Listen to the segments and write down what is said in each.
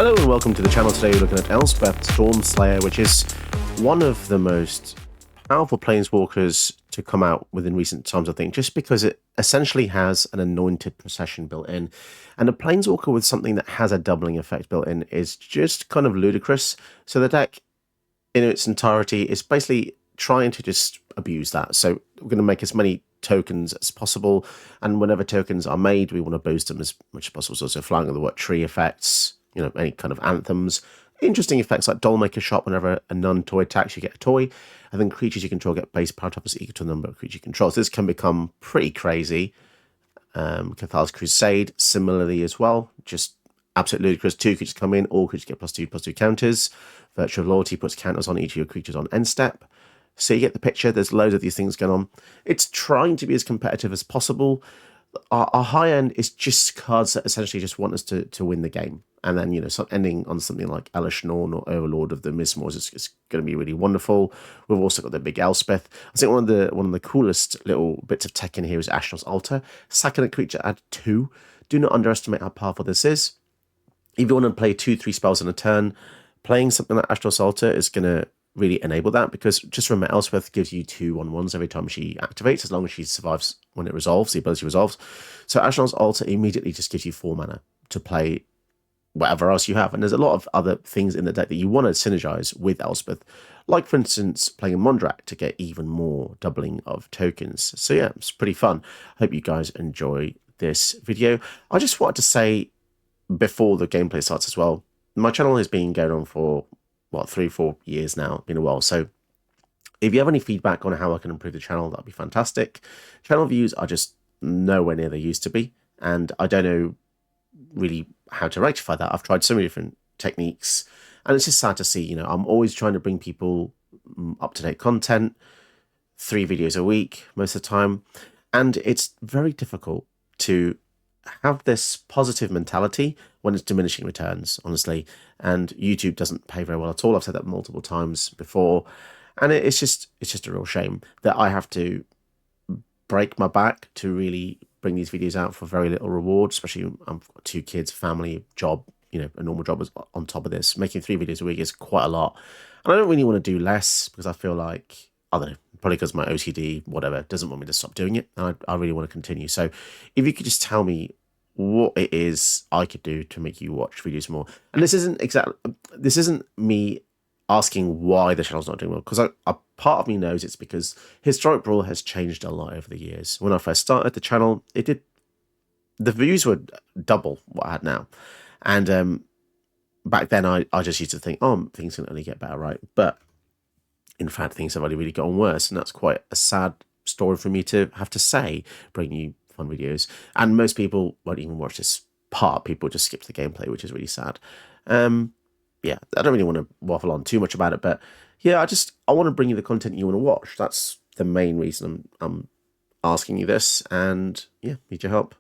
Hello and welcome to the channel. Today we're looking at Elspeth Stormslayer, which is one of the most powerful planeswalkers to come out within recent times, I think, just because it essentially has an anointed procession built in. And a planeswalker with something that has a doubling effect built in is just kind of ludicrous. So the deck in its entirety is basically trying to just abuse that. So we're going to make as many tokens as possible, and whenever tokens are made, we want to boost them as much as possible. So also flying of the tree effects, you know, any kind of anthems, interesting effects like Dollmaker Shop. Whenever a non-toy attacks, you get a toy, and then creatures you control get base power toughness equal to the number of creatures you control. So this can become pretty crazy. Cathal's Crusade similarly as well, just absolute ludicrous. 2 creatures come in, all creatures get +2/+2 counters. Virtue of Loyalty puts counters on each of your creatures on end step. So you get the picture. There's loads of these things going on. It's trying to be as competitive as possible. Our high end is just cards that essentially just want us to win the game. And then, you know, ending on something like Elish Norn or Overlord of the Mismors is going to be really wonderful. We've also got the big Elspeth. I think one of the coolest little bits of tech in here is Ashnod's Altar. Sacking a creature, add 2. Do not underestimate how powerful this is. If you want to play 2-3 spells in a turn, playing something like Ashnod's Altar is going to really enable that, because just remember, Elspeth gives you 2/1/1s every time she activates, as long as she survives when it resolves, the ability resolves. So Ashnod's Altar immediately just gives you 4 mana to play whatever else you have. And there's a lot of other things in the deck that you want to synergize with Elspeth, like for instance playing a Mondrak to get even more doubling of tokens. So yeah, it's pretty fun. Hope you guys enjoy this video. I just wanted to say before the gameplay starts as well, my channel has been going on for 3-4 years now, been a while. So if you have any feedback on how I can improve the channel, that'd be fantastic. Channel views are just nowhere near they used to be, and I don't know really how to rectify that. I've tried so many different techniques, and it's just sad to see. You know, I'm always trying to bring people up-to-date content, 3 videos a week most of the time, and it's very difficult to have this positive mentality when it's diminishing returns, honestly. And YouTube doesn't pay very well at all. I've said that multiple times before, and it's just a real shame that I have to break my back to really bring these videos out for very little reward, especially I've got 2 kids, family, job, you know, a normal job is on top of this. Making 3 videos a week is quite a lot, and I don't really want to do less because I feel like, I don't know, probably because my OCD, whatever, doesn't want me to stop doing it, and I really want to continue. So if you could just tell me what it is I could do to make you watch videos more. And this isn't me asking why the channel's not doing well, because a part of me knows it's because historic Brawl has changed a lot over the years. When I first started the channel, the views were double what I had now, and back then I just used to think, oh, things can only get better, right? But in fact, things have only really gotten worse, and that's quite a sad story for me to have to say, bring you fun videos. And most people won't even watch this part. People just skip the gameplay, which is really sad. Yeah, I don't really want to waffle on too much about it, but yeah, I want to bring you the content you want to watch. That's the main reason I'm asking you this, and yeah, need your help,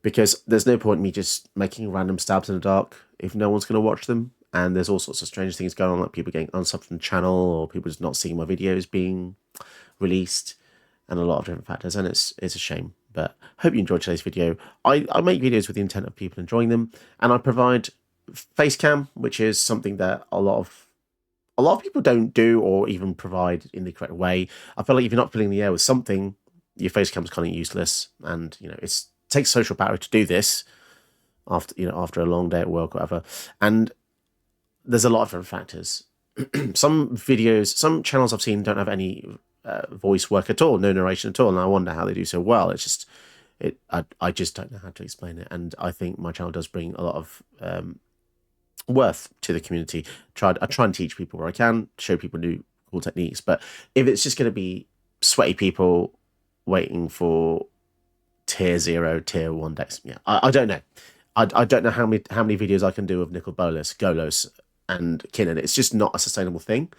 because there's no point in me just making random stabs in the dark if no one's going to watch them. And there's all sorts of strange things going on, like people getting unsubbed from the channel, or people just not seeing my videos being released, and a lot of different factors, and it's a shame. But hope you enjoyed today's video. I make videos with the intent of people enjoying them, and I provide face cam, which is something that a lot of people don't do or even provide in the correct way. I feel like if you're not filling the air with something, your face cam is kind of useless, and you know, it takes social power to do this after a long day at work or whatever. And there's a lot of different factors. Some channels I've seen don't have any voice work at all, no narration at all, and I wonder how they do so well. It's just I just don't know how to explain it, and I think my channel does bring a lot of worth to the community. I try and teach people where I can, show people new cool techniques, but if it's just going to be sweaty people waiting for tier 0, tier 1 decks, yeah, I don't know. I don't know how many videos I can do of Nicol Bolas, Golos, and Kinnan. It's just not a sustainable thing,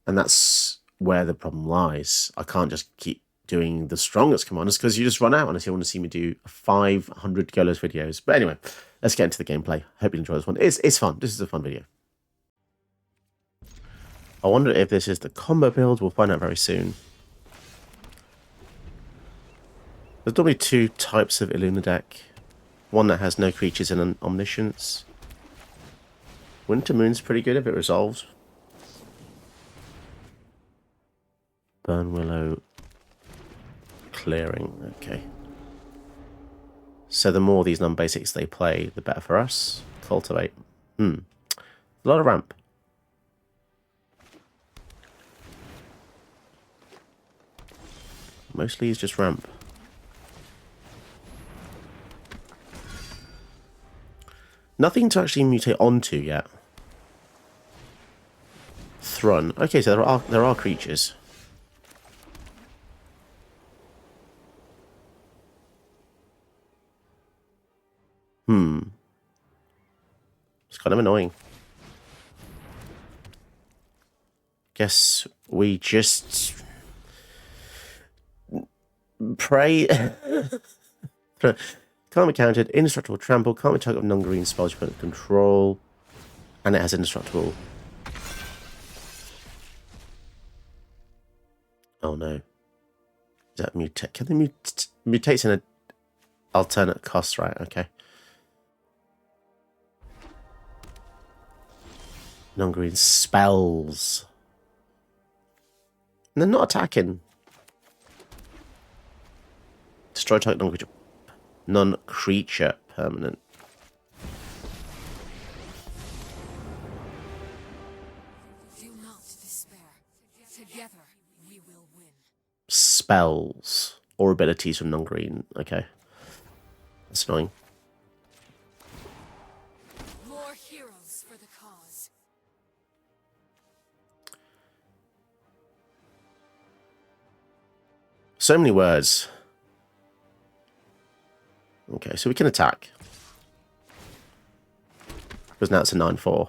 and that's where the problem lies. I can't just keep doing the strongest commanders, because you just run out unless you want to see me do 500 Golos videos. But anyway, let's get into the gameplay. Hope you enjoy this one. It's fun. This is a fun video. I wonder if this is the combo build. We'll find out very soon. There's normally 2 types of Illuna deck. One that has no creatures and an omniscience, Winter Moon's pretty good if it resolves. Burn Willow clearing. Okay. So the more these non-basics they play, the better for us. Cultivate. A lot of ramp. Mostly it's just ramp. Nothing to actually mutate onto yet. Thrun. Okay, so there are creatures. It's kind of annoying. Guess we just pray. Can't be countered. Indestructible trample. Can't be target of non-green spells you put in control. And it has indestructible. Oh no. Is that mutate? Can they mutate in an alternate cost, right? Okay. Non-green spells. And they're not attacking. Destroy target non-creature. Non-creature permanent. Do not despair. Together we will win. Spells or abilities from non-green. Okay. That's annoying. More heroes for the cause. So many words. Okay, so we can attack. Because now it's a 9-4.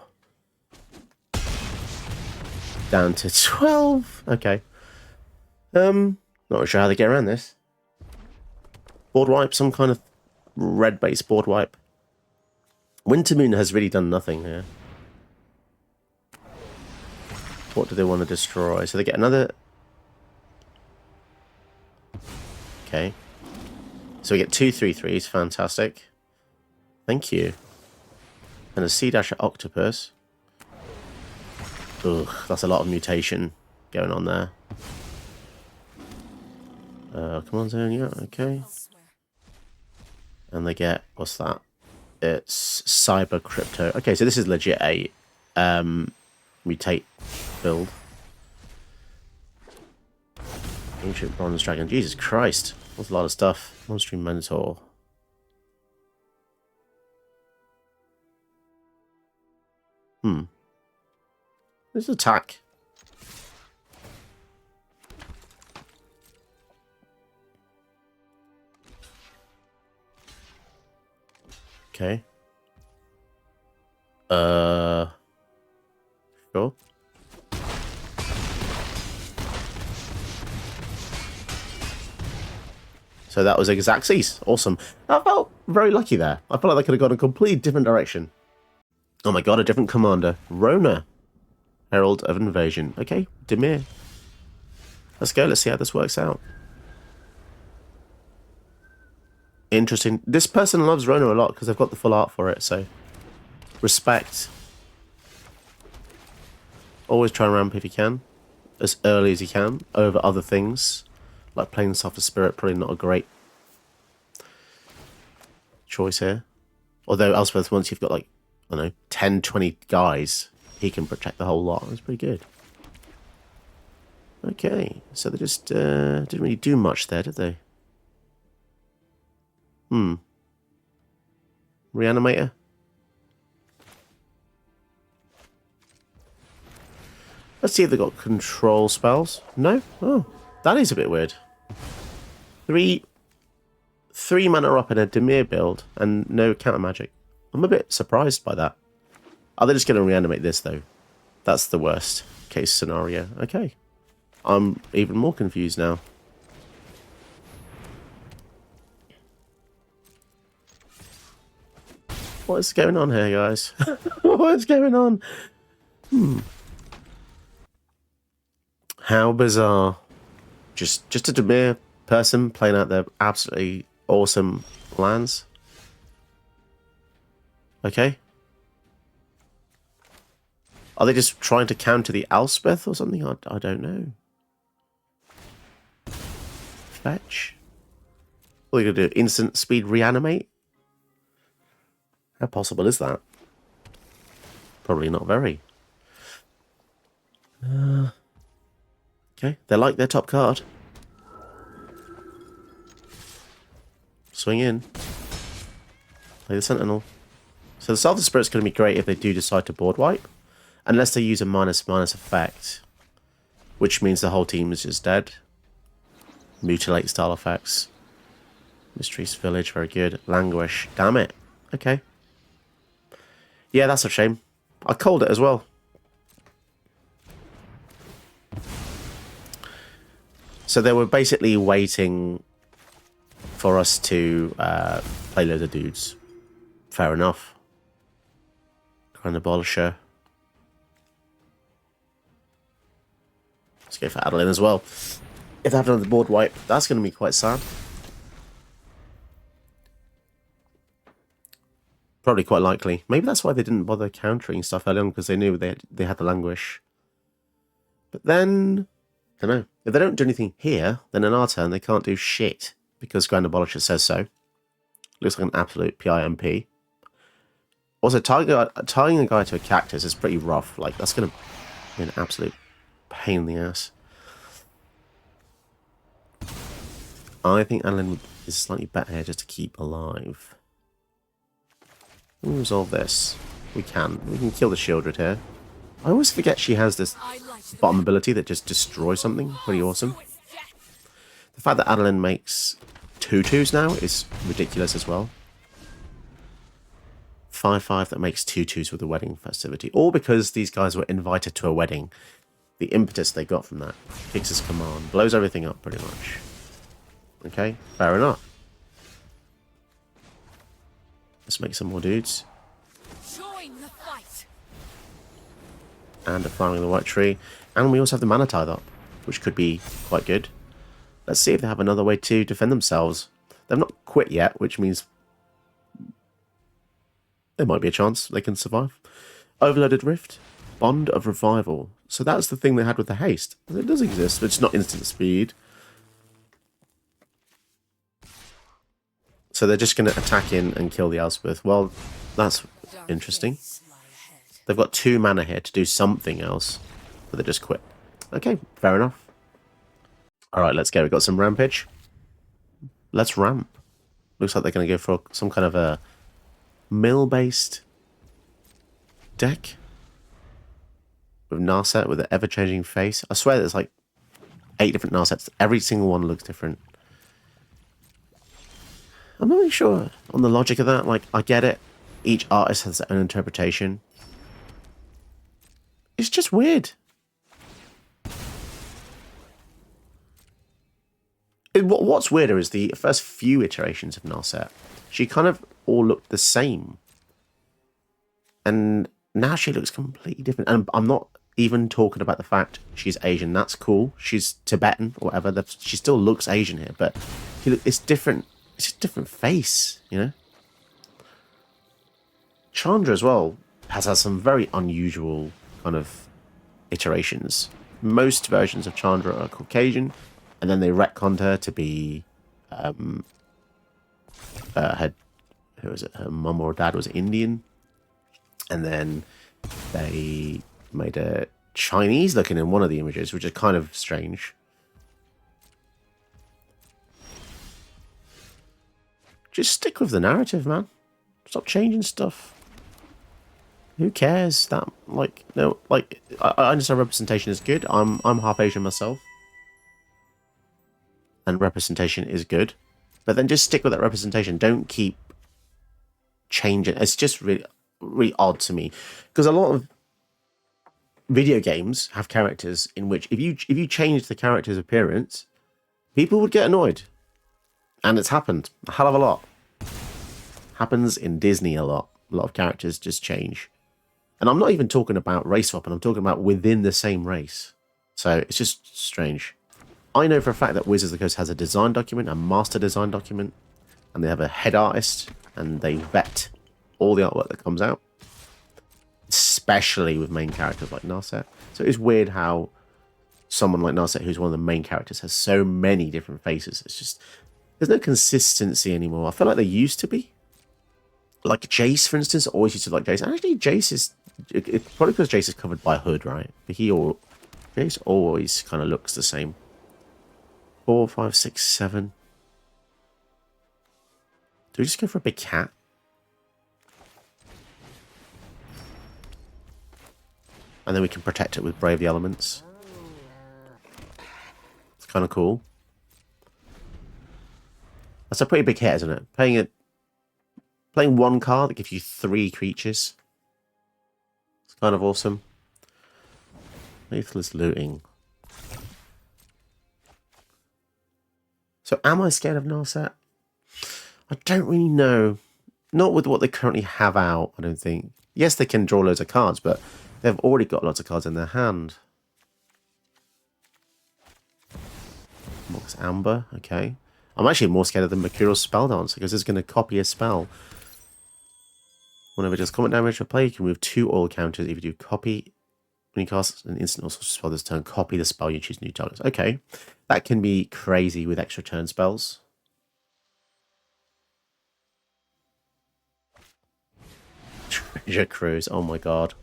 Down to 12. Okay. Not sure how they get around this. Board wipe, some kind of red-based board wipe. Winter Moon has really done nothing here. What do they want to destroy? So they get another... Okay. So we get 2 3/3s. Fantastic. Thank you. And a C-Dash Octopus. Ugh, that's a lot of mutation going on there. Come on, Zone. Yeah, okay. And they get... What's that? It's Cyber Crypto. Okay, so this is legit a mutate build. Ancient Bronze Dragon. Jesus Christ. That's a lot of stuff. Monster Mentor. Let's attack. Okay. Sure. So that was Xaxes. Awesome. I felt very lucky there. I felt like I could have gone a completely different direction. Oh my god, a different commander. Rona. Herald of Invasion. Okay, Dimir. Let's go. Let's see how this works out. Interesting. This person loves Rona a lot because they've got the full art for it, so... Respect. Always try and ramp if you can. As early as you can. Over other things. Like playing Softer Spirit, probably not a great choice here. Although Elspeth, once you've got like, I don't know, 10, 20 guys, he can protect the whole lot. That's pretty good. Okay, so they just didn't really do much there, did they? Reanimator? Let's see if they've got control spells. No? Oh, that is a bit weird. Three mana up in a Dimir build and no counter magic. I'm a bit surprised by that. Are they just going to reanimate this though? That's the worst case scenario. Okay. I'm even more confused now. What is going on here, guys? What is going on? How bizarre. Just a Dimir person playing out their absolutely awesome lands. Okay. Are they just trying to counter the Elspeth or something? I don't know. Fetch. What are you going to do? Instant speed reanimate? How possible is that? Probably not very. Okay, they like their top card. Swing in. Play the Sentinel. So the Salted Spirit's going to be great if they do decide to board wipe. Unless they use a minus effect. Which means the whole team is just dead. Mutilate style effects. Mystery's Village, very good. Languish. Damn it. Okay. Yeah, that's a shame. I called it as well. So they were basically waiting for us to play loads of dudes. Fair enough. Grand Abolisher. Let's go for Adeline as well. If they have another board wipe, that's going to be quite sad. Probably quite likely. Maybe that's why they didn't bother countering stuff early on, because they knew they had the Languish. But then, I don't know. If they don't do anything here, then in our turn they can't do shit, because Grand Abolisher says so. Looks like an absolute PIMP. Also, tying a guy to a cactus is pretty rough. Like, that's going to be an absolute pain in the ass. I think Adeline is slightly better here just to keep alive. We'll resolve this. We can kill the Shieldred here. I always forget she has this bottom ability that just destroys something. Pretty awesome. The fact that Adeline makes 2/2s now is ridiculous as well. 5/5 that makes 2/2s with a wedding festivity. All because these guys were invited to a wedding. The impetus they got from that. Fixes command. Blows everything up pretty much. Okay, fair enough. Let's make some more dudes. Join the fight. And a Flowering in the White Tree. And we also have the mana tithe up, which could be quite good. Let's see if they have another way to defend themselves. They've not quit yet, which means there might be a chance they can survive. Overloaded Rift. Bond of Revival. So that's the thing they had with the haste. It does exist, but it's not instant speed. So they're just going to attack in and kill the Elspeth. Well, that's interesting. They've got 2 mana here to do something else, but they just quit. Okay, fair enough. Alright, let's go. We've got some Rampage. Let's ramp. Looks like they're going to go for some kind of a mill-based deck. With Narset with an ever-changing face. I swear there's like 8 different Narsets. Every single one looks different. I'm not really sure on the logic of that. Like, I get it. Each artist has their own interpretation. It's just weird. What's weirder is the first few iterations of Narset. She kind of all looked the same. And now she looks completely different. And I'm not even talking about the fact she's Asian. That's cool. She's Tibetan or whatever. She still looks Asian here. But it's different. It's just a different face, you know? Chandra as well has had some very unusual kind of iterations. Most versions of Chandra are Caucasian, and then they retconned her to be her mum or dad was Indian, and then they made her Chinese looking in one of the images, which is kind of strange. Just stick with the narrative, man. Stop changing stuff. Who cares? That, like, no, like, I understand representation is good. I'm half Asian myself, and representation is good. But then just stick with that representation. Don't keep changing. It's just really, really odd to me, because a lot of video games have characters in which if you change the character's appearance, people would get annoyed. And it's happened a hell of a lot. Happens in Disney a lot. A lot of characters just change. And I'm not even talking about race swapping. I'm talking about within the same race. So it's just strange. I know for a fact that Wizards of the Coast has a design document, a master design document. And they have a head artist. And they vet all the artwork that comes out. especially with main characters like Narset. So it's weird how someone like Narset, who's one of the main characters, has so many different faces. It's just, there's no consistency anymore. I feel like there used to be. Like Jace, for instance, I always used to like Jace. Actually, Jace is, it's probably because Jace is covered by hood, right? But Jace always kind of looks the same. 4, 5, 6, 7. Do we just go for a big cat? And then we can protect it with Brave the Elements. It's kind of cool. That's a pretty big hit, isn't it? Playing one card that gives you 3 creatures. It's kind of awesome. Faithless Looting. So am I scared of Narset? I don't really know. Not with what they currently have out, I don't think. Yes, they can draw loads of cards, but they've already got lots of cards in their hand. Mox Amber, okay. I'm actually more scared of the Mercurial Spell Dancer because it's going to copy a spell. Whenever it does combat damage for play, you can remove 2 oil counters. If you do copy, when you cast an instant or spell this turn, copy the spell, you choose new targets. Okay, that can be crazy with extra turn spells. Treasure Cruise, oh my god.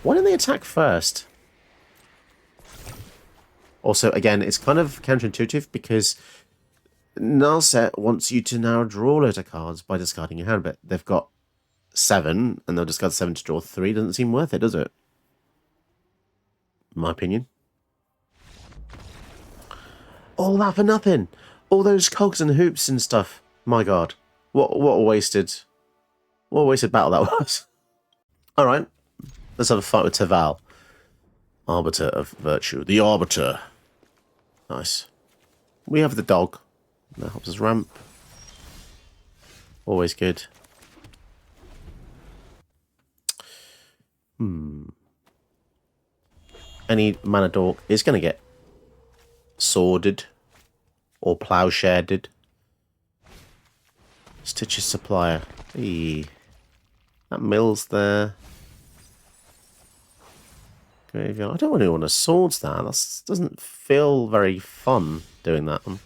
Why didn't they attack first? Also, again, it's kind of counterintuitive because Narset wants you to now draw loads of cards by discarding your hand, but they've got 7, and they'll discard 7 to draw 3. Doesn't seem worth it, does it? In my opinion. All that for nothing. All those cogs and hoops and stuff. My god. What a wasted battle that was. Alright. Let's have a fight with Teval. Arbiter of Virtue. The Arbiter. Nice. We have the dog. That helps us ramp. Always good. Any mana dork is going to get sworded or plowshared. Stitches Supplier. Eee. That mill's there. Graveyard. I don't really want to swords that. That doesn't feel very fun doing that one.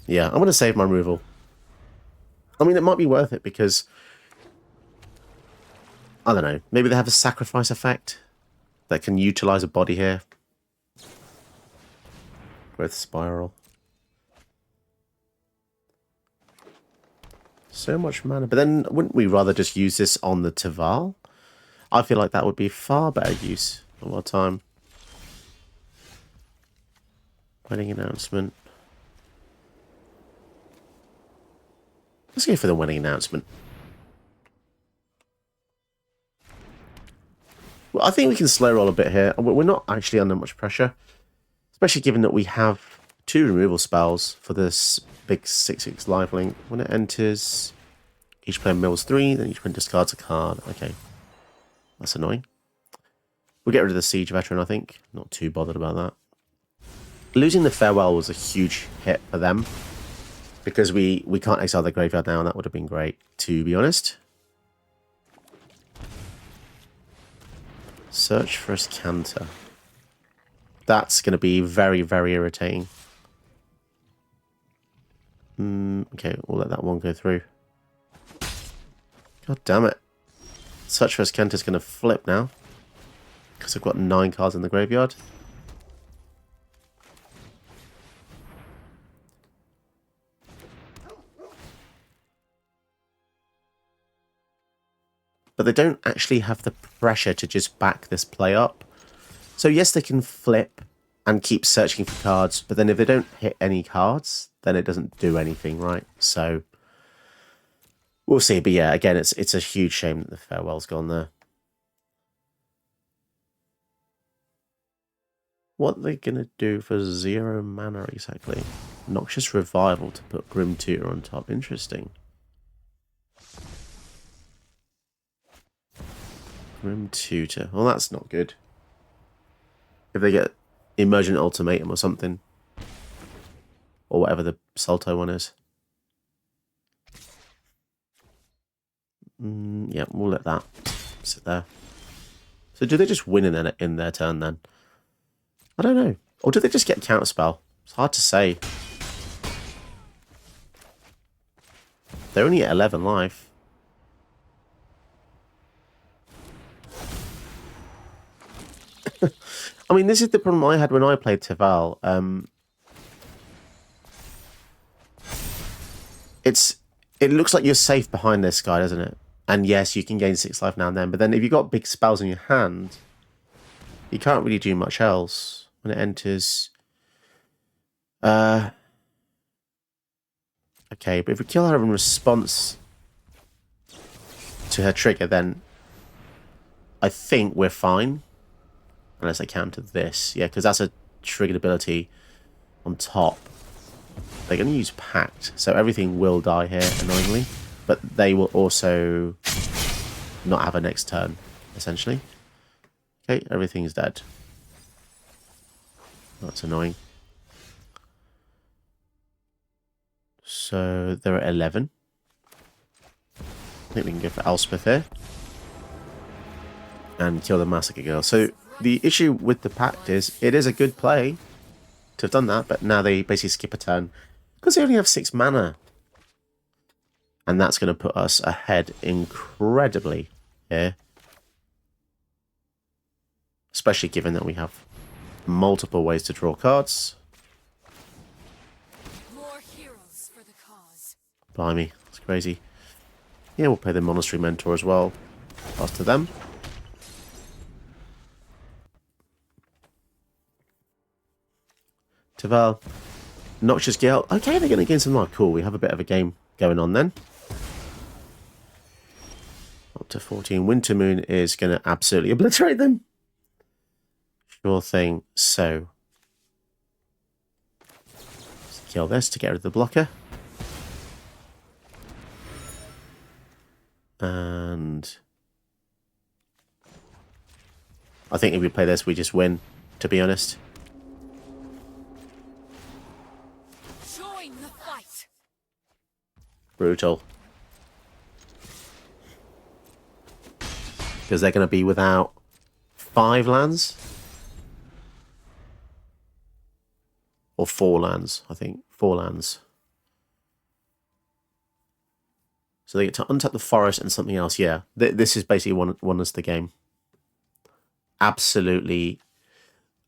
Yeah, I'm going to save my removal. I mean, it might be worth it because I don't know. Maybe they have a sacrifice effect that can utilize a body here. Growth Spiral. So much mana. But then wouldn't we rather just use this on the Teval? I feel like that would be far better use of our time. Wedding announcement. Let's go for the wedding announcement. Well, I think we can slow roll a bit here. We're not actually under much pressure. Especially given that we have 2 removal spells for this big 6/6 lifelink. When it enters, each player mills 3, then each player discards a card. Okay. That's annoying. We'll get rid of the Siege Veteran, I think. Not too bothered about that. Losing the Farewell was a huge hit for them. Because we can't exile the graveyard now, and that would have been great, to be honest. Search for a Canter. That's going to be very, very irritating. Okay, we'll let that one go through. God damn it. Search for a Canter is going to flip now. Because I've got 9 cards in the graveyard. But they don't actually have the pressure to just back this play up. So yes, they can flip and keep searching for cards, but then if they don't hit any cards, then it doesn't do anything, right? So we'll see. But yeah, again, it's a huge shame that the Farewell's gone there. What are they going to do for 0 mana exactly? Noxious Revival to put Grim Tutor on top. Interesting. Grim Tutor. Well, that's not good. If they get Emergent Ultimatum or something. Or whatever the Salto one is. Yeah, we'll let that sit there. So do they just win in their turn then? I don't know. Or do they just get counterspell? It's hard to say. They're only at 11 life. I mean, this is the problem I had when I played Teval. It looks like you're safe behind this guy, doesn't it? And yes, you can gain 6 life now and then, but then if you've got big spells in your hand, you can't really do much else when it enters. Okay, but if we kill her in response to her trigger, then I think we're fine. Unless I counter this. Yeah, because that's a triggered ability on top. They're going to use Pact, so everything will die here, annoyingly. But they will also not have a next turn, essentially. Okay, everything's dead. That's annoying. So they're at 11. I think we can go for Elspeth here. And kill the Massacre Girl. So the issue with the Pact is, it is a good play to have done that, but now they basically skip a turn. Because they only have 6 mana. And that's going to put us ahead incredibly here. Especially given that we have multiple ways to draw cards. More heroes for the cause. Blimey, that's crazy. Yeah, we'll play the Monastery Mentor as well. Pass to them. Teval. Noxious Gale. Okay, they're going to gain some life. Cool, we have a bit of a game going on then. Up to 14. Winter Moon is going to absolutely obliterate them. Sure thing. So, let's kill this to get rid of the blocker. And I think if we play this, we just win, to be honest. Join the fight. Brutal. Because they're going to be without 5 lands. Or 4 lands, I think. 4 lands. So they get to untap the forest and something else. Yeah, this is basically won us the game. Absolutely.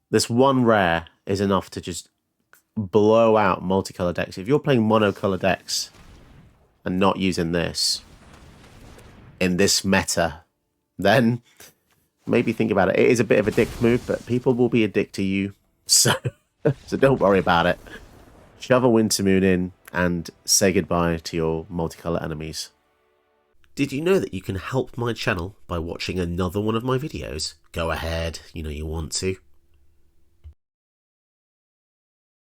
This one rare is enough to just blow out multicolour decks. If you're playing monocolour decks and not using this in this meta, then maybe think about it. It is a bit of a dick move, but people will be a dick to you. So, so don't worry about it. Shove a Winter Moon in and say goodbye to your multicolour enemies. Did you know that you can help my channel by watching another one of my videos? Go ahead, you know you want to.